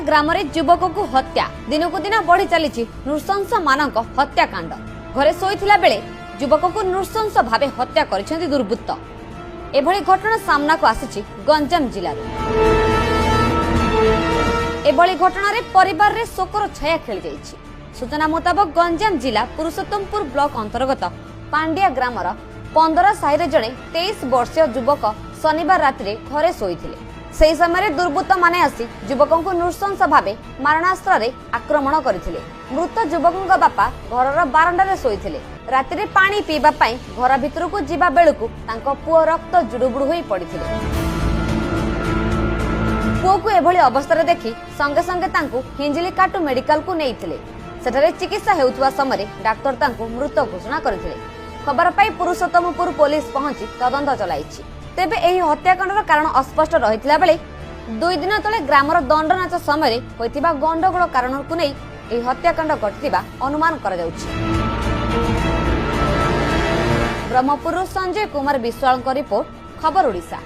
ग्राम युवक को हत्या दिनकू दिन बढ़ी चली नृशंस मानक हत्याकांड। घरे शोइथिला बेले युवक को नृशंस भावे हत्या करिसेंती दुर्बृत्त। एभली घटना सामना को आसिछि गंजाम जिल्ला। एभली घटना रे परिवार रे शोकर छाया खेली जाइछि। सूचना मुताबक गंजाम जिला पुरुषोत्तमपुर ब्लॉक अंतर्गत पांडिया ग्रामर 15 साहिरे जड़े 23 वर्षीय युवक शनिवार राति घरे शोइथिले। सेही समय दुर्बृत्त माने आसी युवक को नृशंस भावे मारणास्त्र रे आक्रमण करथिले। मृत युवक बापा घर बारंडा शोइथिले। राति रे पानी पीबा पाई घर भितर को जीवा बेलकु तांको पुओ रक्त जुड़ुबुड़ होई पड़िथिले। पुओ को एभली अवस्था देखि संगे संगे तांको हिंजिली काटू मेडिकल को नेइथिले। सेठारे चिकित्सा हेउथुवा समय डाक्टर तांको मृत घोषणा करथिले। खबर पाई पुरुषोत्तमपुर पुलिस पहुंची तदंत चलाइछि। तेबे एही हत्याकांडर कारण अस्पष्ट रहितला बेले 2 दिन तले ग्रामर दंडनाच समय होइतिबा गंडगोल कारण को नै एही हत्याकांड घटितिबा अनुमान करा जाउछि। ब्रह्मपुर संजय कुमार विश्वाल रिपोर्ट, खबर ओडिशा।